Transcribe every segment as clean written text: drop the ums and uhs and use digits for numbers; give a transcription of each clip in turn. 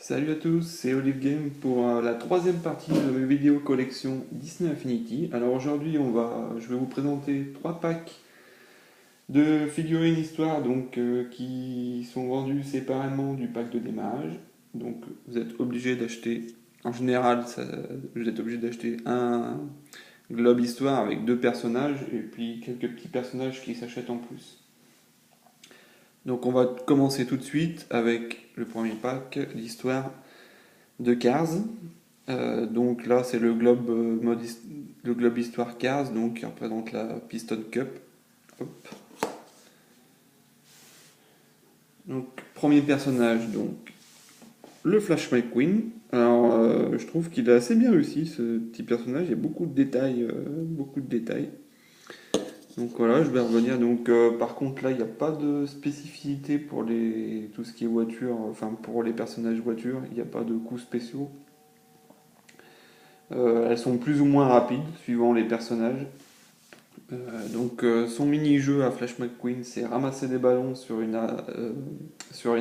Salut à tous, c'est Olive Game pour la troisième partie de mes vidéos collection Disney Infinity. Alors aujourd'hui, je vais vous présenter trois packs de figurines histoire qui sont vendus séparément du pack de démarrage. Donc vous êtes obligé d'acheter, en général, vous êtes obligé d'acheter un globe histoire avec deux personnages et puis quelques petits personnages qui s'achètent en plus. Donc on va commencer tout de suite avec le premier pack, l'histoire de Cars. Donc là, c'est le globe histoire Cars, donc qui représente la Piston Cup. Hop. Donc premier personnage, donc le Flash McQueen. Alors, je trouve qu'il a assez bien réussi ce petit personnage. Il y a beaucoup de détails, beaucoup de détails. Donc voilà, je vais revenir. Donc par contre là, il n'y a pas de spécificité pour tout ce qui est voiture, enfin pour les personnages voitures, il n'y a pas de coups spéciaux. Elles sont plus ou moins rapides suivant les personnages. Son mini-jeu à Flash McQueen, c'est ramasser des ballons sur une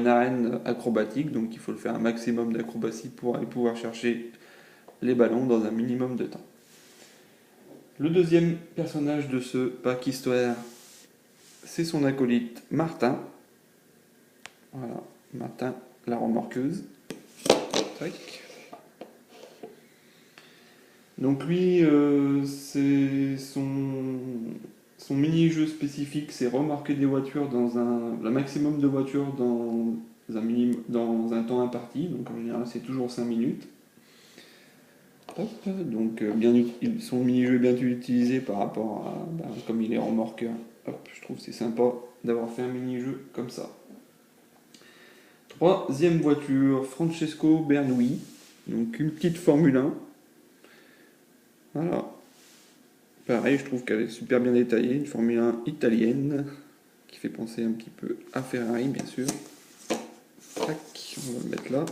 arène acrobatique. Donc il faut le faire un maximum d'acrobatie pour aller pouvoir chercher les ballons dans un minimum de temps. Le deuxième personnage de ce pack histoire, c'est son acolyte Martin. Voilà, Martin la remorqueuse. Tac. Donc lui, c'est son mini-jeu spécifique, c'est remorquer des voitures le maximum de voitures dans un temps imparti. Donc en général, c'est toujours 5 minutes. Hop, donc son mini-jeu est bien utilisé par rapport à, comme il est remorqueur. Hop, je trouve que c'est sympa d'avoir fait un mini-jeu comme ça. Troisième voiture, Francesco Bernoulli. Donc une petite Formule 1. Voilà. Pareil, je trouve qu'elle est super bien détaillée. Une Formule 1 italienne qui fait penser un petit peu à Ferrari, bien sûr. Tac, on va le mettre là.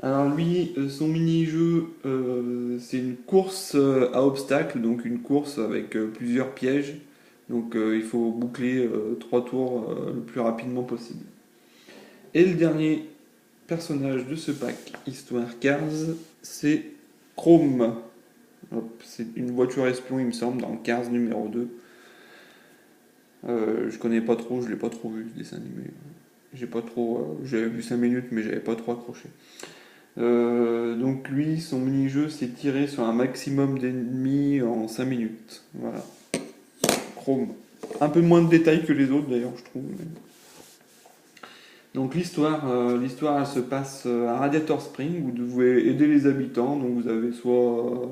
Alors lui, son mini-jeu, c'est une course à obstacles, donc une course avec plusieurs pièges. Donc il faut boucler 3 tours le plus rapidement possible. Et le dernier personnage de ce pack, Histoire Cars, c'est Chrome. C'est une voiture espion, il me semble, dans Cars numéro 2. Je connais pas trop, je l'ai pas trop vu ce dessin animé. J'avais vu 5 minutes, mais j'avais pas trop accroché. Donc lui, son mini-jeu, c'est tirer sur un maximum d'ennemis en 5 minutes. Voilà. Chrome. Un peu moins de détails que les autres d'ailleurs, je trouve. Donc l'histoire, elle se passe à Radiator Springs. Vous devez aider les habitants. Donc vous avez soit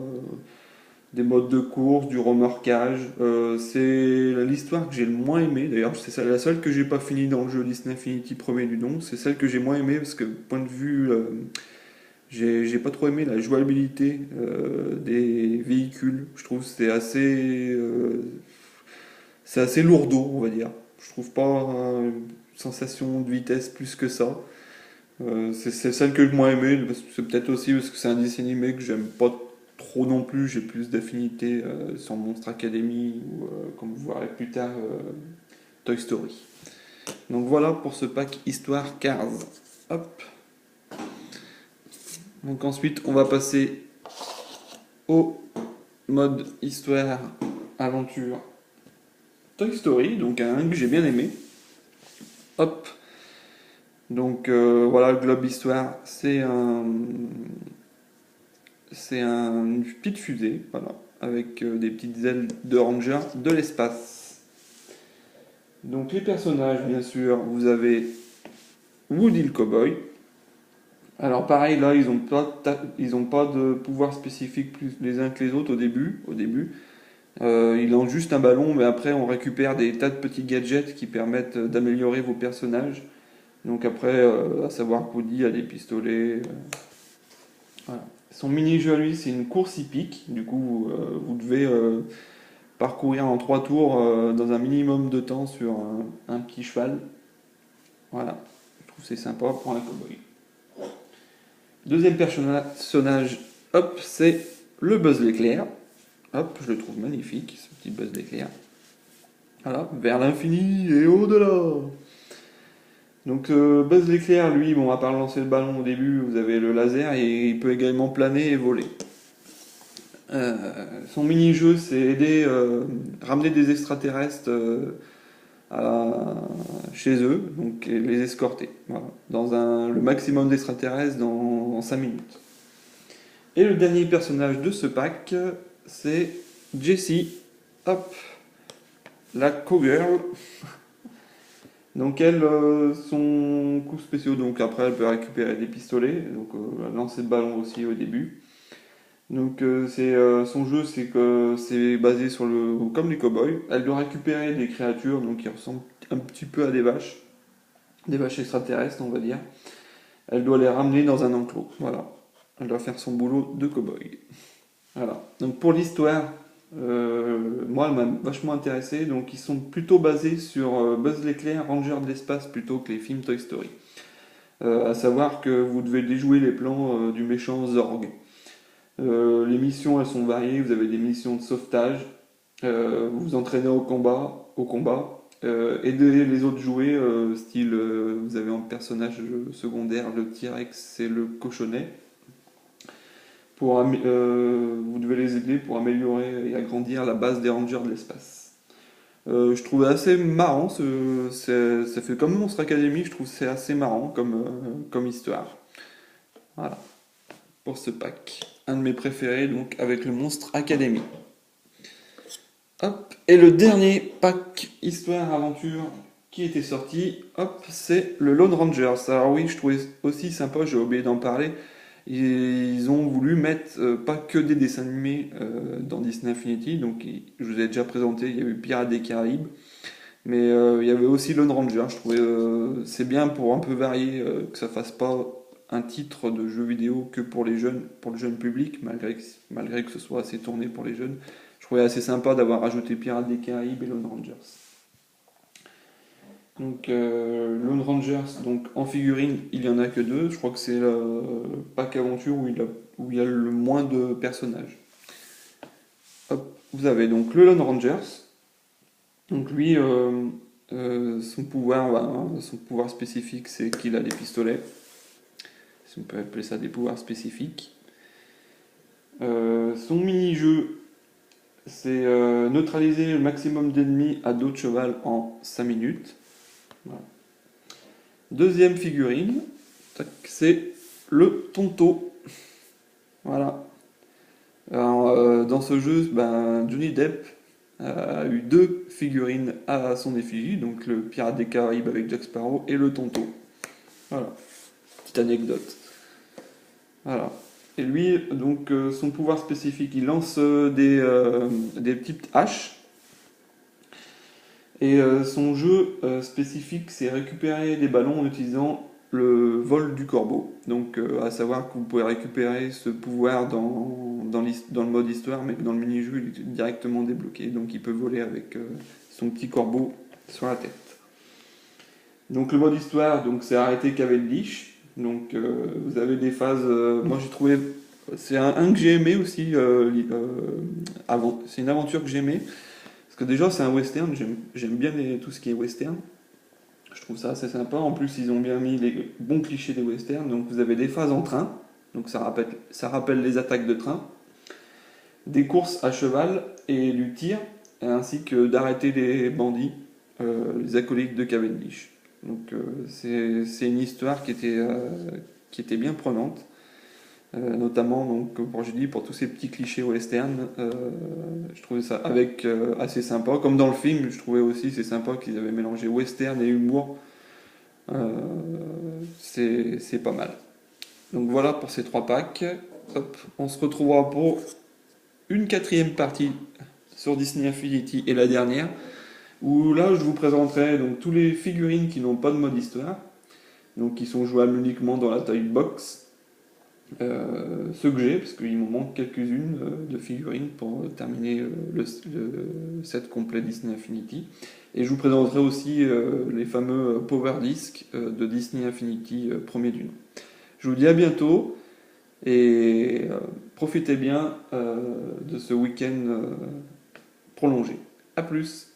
des modes de course, du remorquage. C'est l'histoire que j'ai le moins aimé. D'ailleurs, c'est la seule que j'ai pas fini dans le jeu Disney Infinity premier du nom. C'est celle que j'ai moins aimé parce que point de vue, j'ai pas trop aimé la jouabilité des véhicules. Je trouve que c'est assez lourdeau, on va dire. Je trouve pas une sensation de vitesse plus que ça. C'est celle que j'ai moins aimé. C'est peut-être aussi parce que c'est un dessin animé que j'aime pas trop non plus. J'ai plus d'affinité sur Monstre Academy ou comme vous verrez plus tard Toy Story. Donc voilà pour ce pack Histoire Cars. Hop. Donc ensuite on va passer au mode Histoire Aventure Toy Story. Donc un que j'ai bien aimé. Hop. Donc voilà, le globe histoire, une petite fusée, voilà, avec des petites ailes de ranger de l'espace. Donc les personnages, bien sûr, vous avez Woody le cowboy. Alors pareil, là, ils ont pas de pouvoir spécifique plus les uns que les autres au début. Ils ont juste un ballon, mais après on récupère des tas de petits gadgets qui permettent d'améliorer vos personnages. Donc après, à savoir que Woody a des pistolets. Voilà. Son mini-jeu à lui, c'est une course hippique. Du coup, vous devez parcourir en 3 tours dans un minimum de temps sur un petit cheval. Voilà. Je trouve que c'est sympa pour un cowboy. Deuxième personnage, hop, c'est le Buzz l'éclair. Hop, je le trouve magnifique, ce petit Buzz l'éclair. Voilà, vers l'infini et au-delà. Donc Buzz l'éclair, lui, bon, à part lancer le ballon au début, vous avez le laser et il peut également planer et voler. Son mini-jeu, c'est aider, ramener des extraterrestres chez eux, donc et les escorter. Voilà, le maximum d'extraterrestres dans 5 minutes. Et le dernier personnage de ce pack, c'est Jessie. Hop, la cowgirl. Donc elle, son coup spécial, donc après elle peut récupérer des pistolets, donc lancer de ballon aussi au début. Donc son jeu, c'est que c'est basé sur comme les cowboys. Elle doit récupérer des créatures donc qui ressemblent un petit peu à des vaches extraterrestres on va dire. Elle doit les ramener dans un enclos. Voilà, elle doit faire son boulot de cowboy. Voilà. Donc pour l'histoire, moi elle m'a vachement intéressé. Donc ils sont plutôt basés sur Buzz l'éclair, Ranger de l'espace plutôt que les films Toy Story. À savoir que vous devez déjouer les plans du méchant Zorg. Les missions elles sont variées. Vous avez des missions de sauvetage, vous vous entraînez au combat, aider les autres jouets, style vous avez un personnage secondaire le T-Rex et le cochonnet. Vous devez les aider pour améliorer et agrandir la base des rangers de l'espace. Je trouvais assez marrant, ça fait comme Monstre Academy, je trouve que c'est assez marrant comme histoire. Voilà, pour ce pack. Un de mes préférés, donc avec le Monstre Academy. Hop. Et le dernier pack histoire-aventure qui était sorti, hop, c'est le Lone Rangers. Alors oui, je trouvais aussi sympa, j'ai oublié d'en parler. Ils ont voulu mettre pas que des dessins animés dans Disney Infinity, donc je vous ai déjà présenté, il y a eu Pirates des Caraïbes, mais il y avait aussi Lone Ranger. Je trouvais c'est bien pour un peu varier, que ça fasse pas un titre de jeu vidéo que pour les jeunes, pour le jeune public, malgré que ce soit assez tourné pour les jeunes. Je trouvais assez sympa d'avoir rajouté Pirates des Caraïbes et Lone Rangers. Donc Lone Rangers, donc en figurine, il y en a que deux. Je crois que c'est le pack aventure où il y a le moins de personnages. Hop, vous avez donc le Lone Rangers. Donc lui, son pouvoir spécifique, c'est qu'il a des pistolets. Si on peut appeler ça des pouvoirs spécifiques. Son mini-jeu, c'est neutraliser le maximum d'ennemis à dos de cheval en 5 minutes. Voilà. Deuxième figurine, c'est le Tonto. Voilà. Alors, dans ce jeu, Johnny Depp a eu deux figurines à son effigie, donc le Pirate des Caraïbes avec Jack Sparrow et le Tonto. Voilà. Petite anecdote. Voilà. Et lui, donc, son pouvoir spécifique, il lance des petites haches. Et son jeu spécifique, c'est récupérer des ballons en utilisant le vol du corbeau. Donc, à savoir que vous pouvez récupérer ce pouvoir dans le mode histoire, mais que dans le mini-jeu, il est directement débloqué. Donc, il peut voler avec son petit corbeau sur la tête. Donc, le mode histoire, donc, c'est arrêter Cavendish. Donc, vous avez des phases. Moi, j'ai trouvé. C'est un que j'ai aimé aussi. C'est une aventure que j'ai aimée. Parce que déjà, c'est un western, j'aime bien tout ce qui est western. Je trouve ça assez sympa. En plus, ils ont bien mis les bons clichés des westerns. Donc, vous avez des phases en train. Donc, ça rappelle les attaques de train. Des courses à cheval et du tir. Ainsi que d'arrêter les bandits, les acolytes de Cavendish. Donc, c'est une histoire qui était bien prenante. Notamment donc pour je dis pour tous ces petits clichés western, je trouvais ça assez sympa, comme dans le film je trouvais aussi c'est sympa qu'ils avaient mélangé western et humour. C'est pas mal, donc voilà pour ces trois packs. Hop, on se retrouvera pour une quatrième partie sur Disney Infinity et la dernière où là je vous présenterai donc tous les figurines qui n'ont pas de mode histoire, donc qui sont jouables uniquement dans la taille box. Ceux que j'ai, parce qu'il m'en manque quelques-unes de figurines pour terminer le set complet Disney Infinity. Et je vous présenterai aussi les fameux Power Disc de Disney Infinity premier du nom. Je vous dis à bientôt et profitez bien de ce week-end prolongé. A plus!